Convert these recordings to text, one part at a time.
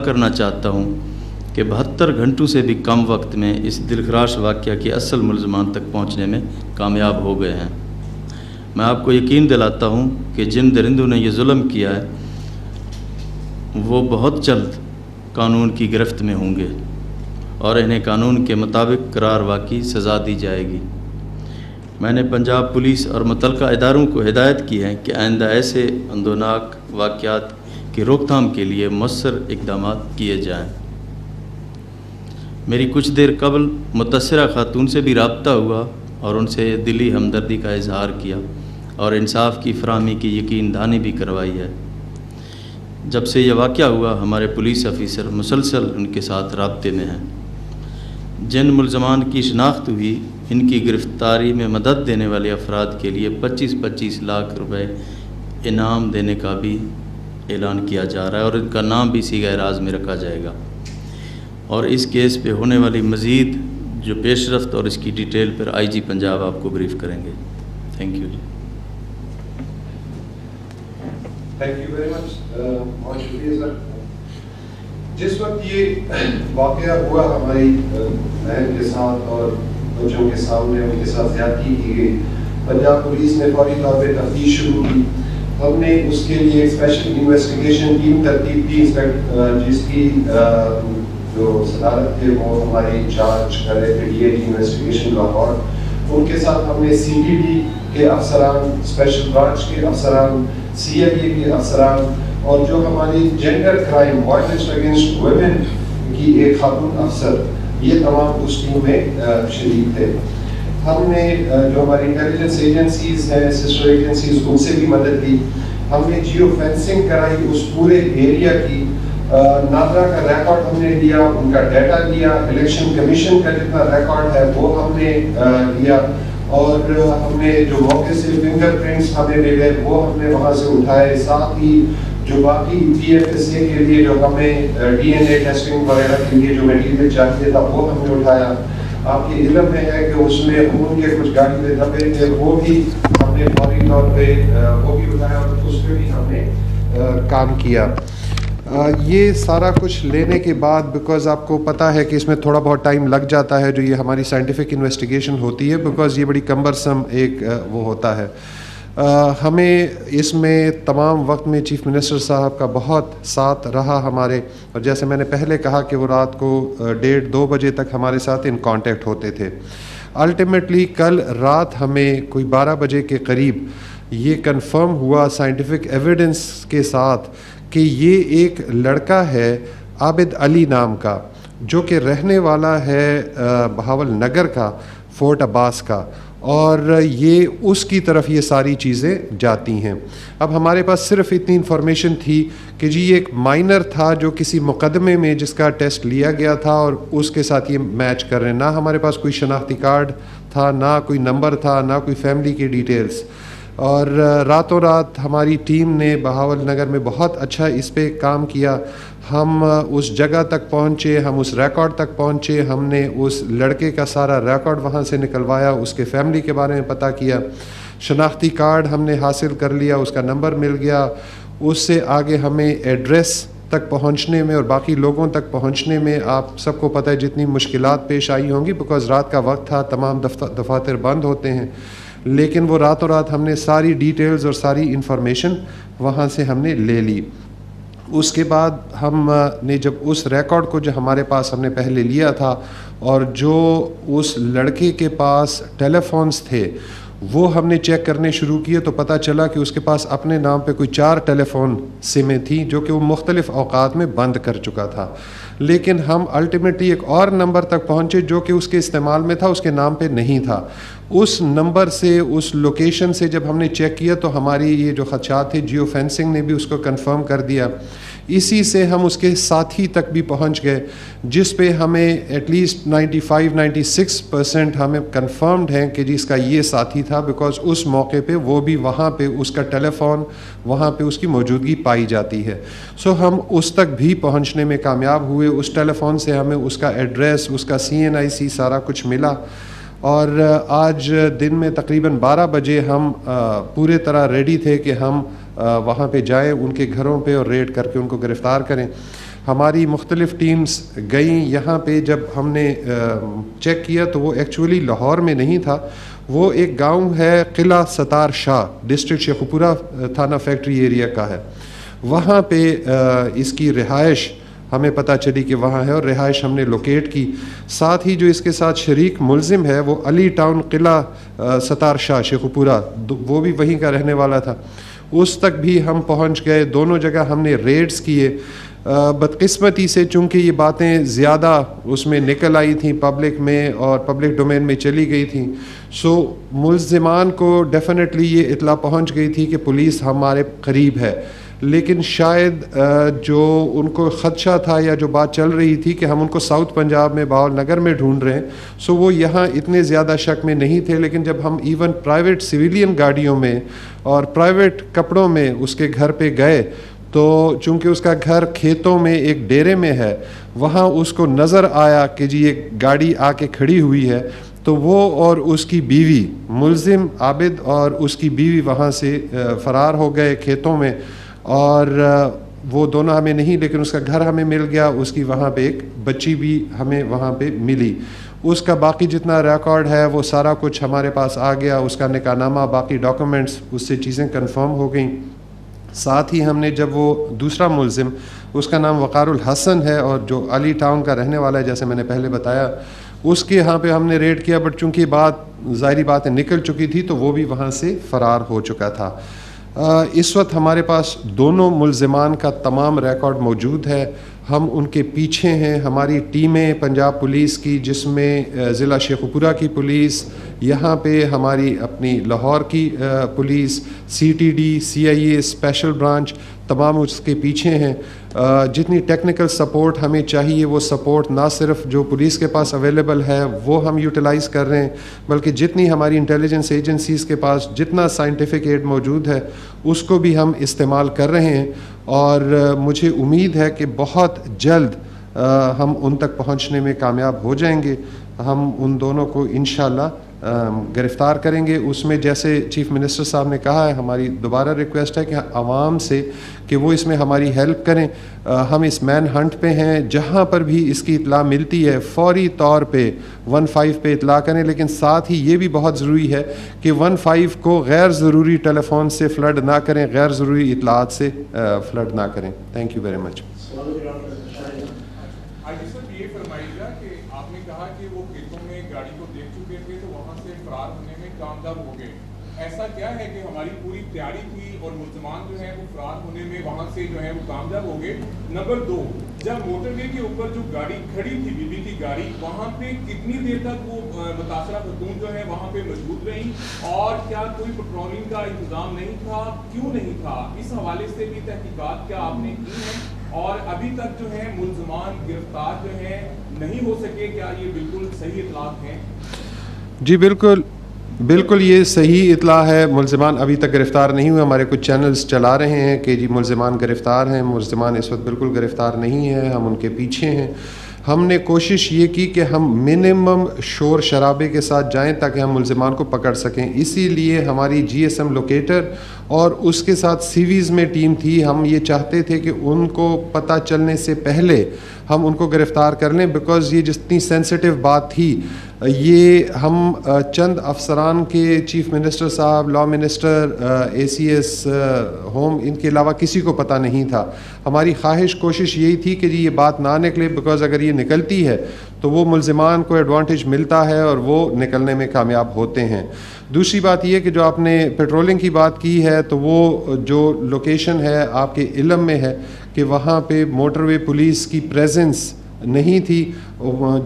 کرنا چاہتا ہوں کہ 72 گھنٹوں سے بھی کم وقت میں اس دلخراش واقعہ کے اصل ملزمان تک پہنچنے میں کامیاب ہو گئے ہیں۔ میں آپ کو یقین دلاتا ہوں کہ جن درندوں نے یہ ظلم کیا ہے وہ بہت جلد قانون کی گرفت میں ہوں گے اور انہیں قانون کے مطابق قرار واقعی سزا دی جائے گی۔ میں نے پنجاب پولیس اور متعلقہ اداروں کو ہدایت کی ہے کہ آئندہ ایسے اندوناک واقعات کی روک تھام کے لیے مؤثر اقدامات کیے جائیں۔ میری کچھ دیر قبل متاثرہ خاتون سے بھی رابطہ ہوا اور ان سے دلی ہمدردی کا اظہار کیا اور انصاف کی فراہمی کی یقین دہانی بھی کروائی ہے۔ جب سے یہ واقعہ ہوا ہمارے پولیس آفیسر مسلسل ان کے ساتھ رابطے میں ہیں۔ جن ملزمان کی شناخت ہوئی ان کی گرفتاری میں مدد دینے والے افراد کے لیے 25 لاکھ روپے انعام دینے کا بھی اعلان کیا جا رہا ہے اور ان کا نام بھی صیغہ راز میں رکھا جائے گا، اور اس کیس پہ ہونے والی مزید جو پیش رفت اور اس کی ڈیٹیل پر آئی جی پنجاب آپ کو بریف کریں گے۔ تھینک یو جی۔ تھینک یو ویری مچ، بہت شکریہ سر۔ جس وقت یہ واقعہ ہوا ہماری بہن کے ساتھ اور بچوں کے سامنے ان کے ساتھ زیادتی کی گئی، پنجاب پولیس نے فوری طور پہ تفتیش شروع کی۔ ہم نے اس کے لیے ایک اسپیشل انویسٹیگیشن ٹیم ترتیب کی جس کی جو صدارت تھے وہ ہماری انچارج کر رہے تھے D A T investigation Lahore. ان کے ساتھ ہم نے سی ٹی ڈی کے افسران، اسپیشل برانچ کے افسران، سی ایل اے کے افسران اور جو ہماری gender crime violence against women کی ایک خاتون افسر، یہ تمام اس ٹیم میں شریک تھے۔ ہم نے جو ہماری انٹیلیجنس ایجنسیز ہیں، سسٹر ایجنسیز، ان سے بھی مدد لی۔ ہم نے جیو فینسنگ کرائی اس پورے ایریا کی، ناظرہ کا ریکارڈ ہم نے لیا، ان کا ڈیٹا لیا، الیکشن کمیشن کا جتنا ریکارڈ ہے وہ ہم نے لیا، اور ہم نے جو موقع سے فنگر پرنٹس ہمیں ملے وہ ہم نے وہاں سے اٹھائے، ساتھ ہی جو باقی پی ایف ایس اے کے لیے جو ہمیں ڈی این اے ٹیسٹنگ وغیرہ کے لیے جو میٹیریل چاہیے تھا وہ ہم نے اٹھایا۔ آپ کے علم میں ہے کہ اس میں خون کے کچھ گاڑی کے دبے تھے، وہ بھی ہم نے فوری طور پہ وہ بھی اٹھایا اور اس پہ بھی ہم نے کام کیا۔ یہ سارا کچھ لینے کے بعد، بیکاز آپ کو پتہ ہے کہ اس میں تھوڑا بہت ٹائم لگ جاتا ہے جو یہ ہماری سائنٹیفک انویسٹیگیشن ہوتی ہے، بیکاز یہ بڑی کمبرسم ایک وہ ہوتا ہے۔ ہمیں اس میں تمام وقت میں چیف منسٹر صاحب کا بہت ساتھ رہا ہمارے، اور جیسے میں نے پہلے کہا کہ وہ رات کو 1:30-2 بجے تک ہمارے ساتھ ان کانٹیکٹ ہوتے تھے۔ الٹیمیٹلی کل رات ہمیں کوئی 12 بجے کے قریب یہ کنفرم ہوا سائنٹیفک ایویڈنس کے ساتھ کہ یہ ایک لڑکا ہے عابد علی نام کا، جو کہ رہنے والا ہے بہاول نگر کا، فورٹ عباس کا، اور یہ اس کی طرف یہ ساری چیزیں جاتی ہیں۔ اب ہمارے پاس صرف اتنی انفارمیشن تھی کہ جی یہ ایک مائنر تھا جو کسی مقدمے میں جس کا ٹیسٹ لیا گیا تھا اور اس کے ساتھ یہ میچ کر رہے ہیں۔ نہ ہمارے پاس کوئی شناختی کارڈ تھا، نہ کوئی نمبر تھا، نہ کوئی فیملی کی ڈیٹیلز، اور راتوں رات ہماری ٹیم نے بہاول نگر میں بہت اچھا اس پہ کام کیا۔ ہم اس جگہ تک پہنچے، ہم اس ریکارڈ تک پہنچے، ہم نے اس لڑکے کا سارا ریکارڈ وہاں سے نکلوایا، اس کے فیملی کے بارے میں پتہ کیا، شناختی کارڈ ہم نے حاصل کر لیا، اس کا نمبر مل گیا۔ اس سے آگے ہمیں ایڈریس تک پہنچنے میں اور باقی لوگوں تک پہنچنے میں آپ سب کو پتہ ہے جتنی مشکلات پیش آئی ہوں گی، بیکاز رات کا وقت تھا، تمام دفاتر بند ہوتے ہیں، لیکن وہ راتوں رات ہم نے ساری ڈیٹیلز اور ساری انفارمیشن وہاں سے ہم نے لے لی۔ اس کے بعد ہم نے جب اس ریکارڈ کو جو ہمارے پاس ہم نے پہلے لیا تھا اور جو اس لڑکے کے پاس ٹیلی فونز تھے وہ ہم نے چیک کرنے شروع کیے، تو پتہ چلا کہ اس کے پاس اپنے نام پہ کوئی 4 ٹیلی فون سمیں تھیں جو کہ وہ مختلف اوقات میں بند کر چکا تھا۔ لیکن ہم الٹیمیٹلی ایک اور نمبر تک پہنچے جو کہ اس کے استعمال میں تھا، اس کے نام پہ نہیں تھا۔ اس نمبر سے، اس لوکیشن سے جب ہم نے چیک کیا تو ہماری یہ جو خدشات تھے جیو فینسنگ نے بھی اس کو کنفرم کر دیا۔ اسی سے ہم اس کے ساتھی تک بھی پہنچ گئے، جس پہ ہمیں ایٹ لیسٹ 95-96% ہمیں کنفرمڈ ہیں کہ جی اس کا یہ ساتھی تھا، بیکاز اس موقع پہ وہ بھی وہاں پہ اس کا ٹیلی فون وہاں پہ اس کی موجودگی پائی جاتی ہے۔ سو ہم اس تک بھی پہنچنے میں کامیاب ہوئے۔ اس ٹیلی فون سے ہمیں اس کا ایڈریس، اس کا CNIC سارا کچھ ملا، اور آج دن میں تقریباً 12 بجے ہم پورے طرح ریڈی تھے کہ ہم وہاں پہ جائیں ان کے گھروں پہ اور ریڈ کر کے ان کو گرفتار کریں۔ ہماری مختلف ٹیمز گئیں یہاں پہ. جب ہم نے چیک کیا تو وہ ایکچولی لاہور میں نہیں تھا, وہ ایک گاؤں ہے قلعہ ستار شاہ, ڈسٹرکٹ شیخوپورہ تھانہ فیکٹری ایریا کا ہے. وہاں پہ اس کی رہائش ہمیں پتہ چلی کہ وہاں ہے, اور رہائش ہم نے لوکیٹ کی. ساتھ ہی جو اس کے ساتھ شریک ملزم ہے وہ علی ٹاؤن قلعہ ستار شاہ شیخوپورہ, وہ بھی وہیں کا رہنے والا تھا. اس تک بھی ہم پہنچ گئے, دونوں جگہ ہم نے ریڈز کیے. بدقسمتی سے چونکہ یہ باتیں زیادہ اس میں نکل آئی تھیں پبلک میں اور پبلک ڈومین میں چلی گئی تھیں, سو ملزمان کو ڈیفینیٹلی یہ اطلاع پہنچ گئی تھی کہ پولیس ہمارے قریب ہے. لیکن شاید جو ان کو خدشہ تھا یا جو بات چل رہی تھی کہ ہم ان کو ساؤتھ پنجاب میں باول نگر میں ڈھونڈ رہے ہیں, سو وہ یہاں اتنے زیادہ شک میں نہیں تھے. لیکن جب ہم ایون پرائیویٹ سویلین گاڑیوں میں اور پرائیویٹ کپڑوں میں اس کے گھر پہ گئے تو چونکہ اس کا گھر کھیتوں میں ایک ڈیرے میں ہے, وہاں اس کو نظر آیا کہ جی ایک گاڑی آ کے کھڑی ہوئی ہے, تو وہ اور اس کی بیوی ملزم عابد اور اس کی بیوی وہاں سے فرار ہو گئے کھیتوں میں. اور وہ دونوں ہمیں نہیں, لیکن اس کا گھر ہمیں مل گیا, اس کی وہاں پہ ایک بچی بھی ہمیں وہاں پہ ملی. اس کا باقی جتنا ریکارڈ ہے وہ سارا کچھ ہمارے پاس آ گیا, اس کا نکاح نامہ, باقی ڈاکومنٹس, اس سے چیزیں کنفرم ہو گئیں. ساتھ ہی ہم نے جب وہ دوسرا ملزم, اس کا نام وقار الحسن ہے اور جو علی ٹاؤن کا رہنے والا ہے جیسے میں نے پہلے بتایا, اس کے یہاں پہ ہم نے ریڈ کیا, بٹ چونکہ بات ظاہری باتیں نکل چکی تھی تو وہ بھی وہاں سے فرار ہو چکا تھا. اس وقت ہمارے پاس دونوں ملزمان کا تمام ریکارڈ موجود ہے, ہم ان کے پیچھے ہیں. ہماری ٹیمیں پنجاب پولیس کی, جس میں ضلع شیخوپورہ کی پولیس, یہاں پہ ہماری اپنی لاہور کی police, CTD, CIA special branch, تمام اس کے پیچھے ہیں. جتنی ٹیکنیکل سپورٹ ہمیں چاہیے وہ سپورٹ نہ صرف جو پولیس کے پاس اویلیبل ہے وہ ہم یوٹیلائز کر رہے ہیں, بلکہ جتنی ہماری انٹیلیجنس ایجنسیز کے پاس جتنا سائنٹیفک ایڈ موجود ہے اس کو بھی ہم استعمال کر رہے ہیں. اور مجھے امید ہے کہ بہت جلد ہم ان تک پہنچنے میں کامیاب ہو جائیں گے. ہم ان دونوں کو انشاءاللہ گرفتار کریں گے. اس میں جیسے چیف منسٹر صاحب نے کہا ہے, ہماری دوبارہ ریکویسٹ ہے کہ عوام سے کہ وہ اس میں ہماری ہیلپ کریں. ہم اس مین ہنٹ پہ ہیں, جہاں پر بھی اس کی اطلاع ملتی ہے فوری طور پہ 15 پہ اطلاع کریں. لیکن ساتھ ہی یہ بھی بہت ضروری ہے کہ 15 کو غیر ضروری ٹیلی فون سے فلڈ نہ کریں, غیر ضروری اطلاعات سے فلڈ نہ کریں. تھینک یو ویری مچ. یہ فرمائیے گا کہ آپ نے کہا کہ وہ کھیتوں میں گاڑی کو دیکھ چکے تھے تو وہاں سے فرار ہونے میں کامیاب ہو گئے. ایسا کیا ہے کہ ہماری پوری تیاری تھی اور ملزمان جو ہے وہ فرار ہونے میں وہاں سے جو ہے وہ کامیاب ہو گئے؟ نمبر 2, جب موٹر وے کے اوپر جو گاڑی کھڑی تھی, بی بی کی گاڑی, وہاں پہ کتنی دیر تک وہ متاثرہ خاتون جو ہے وہاں پہ موجود رہی, اور کیا کوئی پیٹرولنگ کا انتظام نہیں تھا, کیوں نہیں تھا؟ اس حوالے سے بھی تحقیقات کیا آپ نے کی ہے؟ اور ابھی تک جو ہے ملزمان گرفتار جو ہیں نہیں ہو سکے, کیا یہ بالکل صحیح اطلاعات ہیں؟ جی بالکل یہ صحیح اطلاع ہے. ملزمان ابھی تک گرفتار نہیں ہوئے. ہمارے کچھ چینلز چلا رہے ہیں کہ جی ملزمان گرفتار ہیں. ملزمان اس وقت بالکل گرفتار نہیں ہیں, ہم ان کے پیچھے ہیں. ہم نے کوشش یہ کی کہ ہم منیمم شور شرابے کے ساتھ جائیں تاکہ ہم ملزمان کو پکڑ سکیں. اسی لیے ہماری GSM لوکیٹر اور اس کے ساتھ سیویز میں ٹیم تھی. ہم یہ چاہتے تھے کہ ان کو پتہ چلنے سے پہلے ہم ان کو گرفتار کر لیں, بیکاز یہ جتنی سینسٹیو بات تھی, یہ ہم چند افسران کے, چیف منسٹر صاحب, لا منسٹر, ACS ہوم, ان کے علاوہ کسی کو پتہ نہیں تھا. ہماری خواہش کوشش یہی تھی کہ جی یہ بات نہ نکلے, بیکاز اگر یہ نکلتی ہے تو وہ ملزمان کو ایڈوانٹیج ملتا ہے اور وہ نکلنے میں کامیاب ہوتے ہیں. دوسری بات یہ کہ جو آپ نے پیٹرولنگ کی بات کی ہے, تو وہ جو لوکیشن ہے آپ کے علم میں ہے کہ وہاں پہ موٹر وے پولیس کی پریزنس نہیں تھی.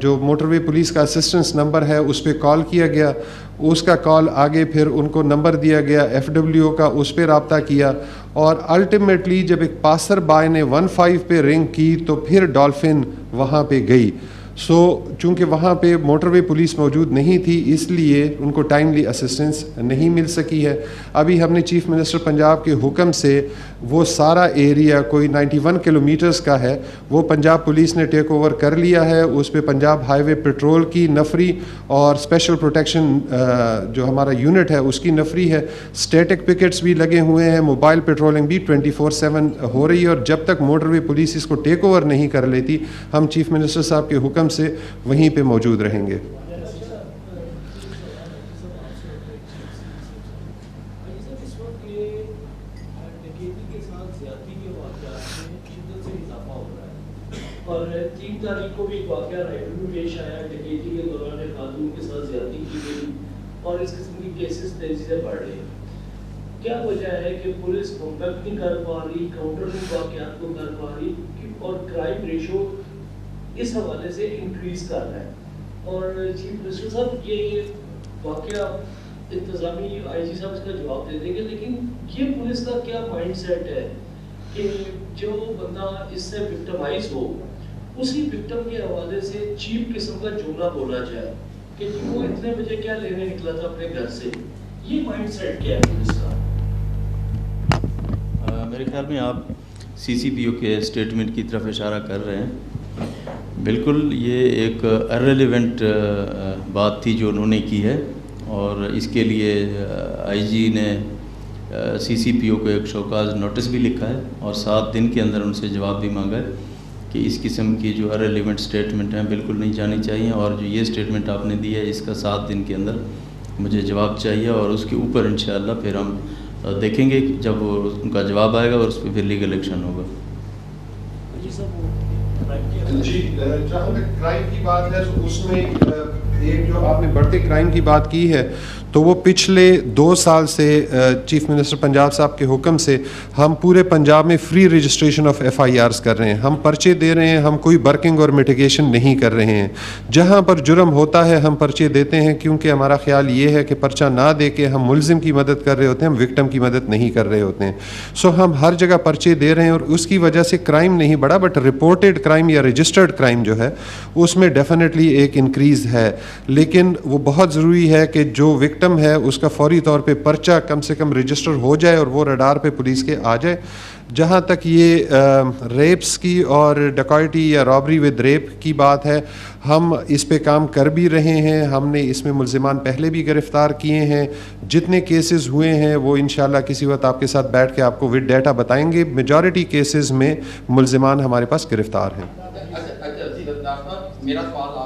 جو موٹر وے پولیس کا اسسٹنس نمبر ہے اس پہ کال کیا گیا, اس کا کال آگے پھر ان کو نمبر دیا گیا FWO کا, اس پہ رابطہ کیا, اور الٹیمیٹلی جب ایک پاسر بائی نے 15 پہ رنگ کی تو پھر ڈالفن وہاں پہ گئی. سو چونکہ وہاں پہ موٹر وے پولیس موجود نہیں تھی اس لیے ان کو ٹائملی اسسٹنس نہیں مل سکی ہے. ابھی ہم نے چیف منسٹر پنجاب کے حکم سے وہ سارا ایریا کوئی 91 کلومیٹرز کا ہے وہ پنجاب پولیس نے ٹیک اوور کر لیا ہے. اس پہ پنجاب ہائی وے پیٹرول کی نفری اور اسپیشل پروٹیکشن جو ہمارا یونٹ ہے اس کی نفری ہے. اسٹیٹک پکٹس بھی لگے ہوئے ہیں, موبائل پیٹرولنگ بھی 24/7 ہو رہی ہے, اور جب تک موٹر وے پولیس اس کو ٹیک اوور نہیں کر لیتی ہم چیف منسٹر صاحب کے حکم سے وہیں پہ موجود رہیں گے. اور 3 تاریخ کو بھی ایک واقعہ رائڈر میں پیش آیا, ڈکیتی کے دوران ایک خاتون کے ساتھ زیادتی کی گئی اور اس قسم کی کیسز تیزی سے بڑھ رہے ہیں. کیا وجہ ہے کہ پولیس کمپیکٹ نہیں کر پا رہی, کاؤنٹر میں واقعات کو کر پا رہی, اور کرائم ریشو اس حوالے سے انکریز کر رہا ہے؟ اور چیف منسٹر صاحب یہ واقعہ انتظامی آئی جی صاحب اس کا جواب دے دیں گے, لیکن یہ پولیس کا کیا مائنڈ سیٹ ہے کہ جو بندہ اس سے وکٹمائز ہو اسی وکٹم کے حوالے سے چیپ قسم کا جملہ بولا جائے کہ وہ اتنے بجے کیا لینے نکلا تھا اپنے گھر سے؟ یہ مائنڈ سیٹ کیا ہے پولیس کا؟ میرے خیال میں آپ سی سی پی او کے اسٹیٹمنٹ کی طرف اشارہ کر رہے ہیں. بالکل یہ ایک ارریلیونٹ بات تھی جو انہوں نے کی ہے, اور اس کے لیے آئی جی نے سی سی پی او کو ایک شوکاز نوٹس بھی لکھا ہے اور 7 دن کے اندر ان سے جواب بھی مانگا ہے کہ اس قسم کی جو ارریلیونٹ اسٹیٹمنٹ ہیں بالکل نہیں جانی چاہیے, اور جو یہ اسٹیٹمنٹ آپ نے دی ہے اس کا 7 دن کے اندر مجھے جواب چاہیے, اور اس کے اوپر انشاءاللہ پھر ہم دیکھیں گے جب ان کا جواب آئے گا اور اس پہ پھر لیگل ایکشن ہوگا. جی جہاں تک کرائم کی بات ہے تو اس میں ایک جو آپ نے بڑھتے کرائم کی بات کی ہے تو وہ پچھلے 2 سال سے چیف منسٹر پنجاب صاحب کے حکم سے ہم پورے پنجاب میں فری رجسٹریشن آف FIRs کر رہے ہیں. ہم پرچے دے رہے ہیں, ہم کوئی برکنگ اور میٹیگیشن نہیں کر رہے ہیں. جہاں پر جرم ہوتا ہے ہم پرچے دیتے ہیں, کیونکہ ہمارا خیال یہ ہے کہ پرچہ نہ دے کے ہم ملزم کی مدد کر رہے ہوتے ہیں, ہم وکٹم کی مدد نہیں کر رہے ہوتے ہیں. سو ہم ہر جگہ پرچے دے رہے ہیں, اور اس کی وجہ سے کرائم نہیں بڑھا, بٹ رپورٹڈ کرائم یا رجسٹرڈ کرائم جو ہے اس میں ڈیفینیٹلی ایک انکریز ہے. لیکن وہ بہت ضروری ہے کہ جو وکٹم ہے اس کا فوری طور پہ پرچہ کم سے کم رجسٹر ہو جائے اور وہ رڈار پہ پولیس کے آ جائے. جہاں تک یہ ریپس کی اور ڈکائٹی یا رابری ود ریپ کی بات ہے, ہم اس پہ کام کر بھی رہے ہیں. ہم نے اس میں ملزمان پہلے بھی گرفتار کیے ہیں. جتنے کیسز ہوئے ہیں وہ انشاءاللہ کسی وقت آپ کے ساتھ بیٹھ کے آپ کو ود ڈیٹا بتائیں گے. میجورٹی کیسز میں ملزمان ہمارے پاس گرفتار ہیں. میرا سوال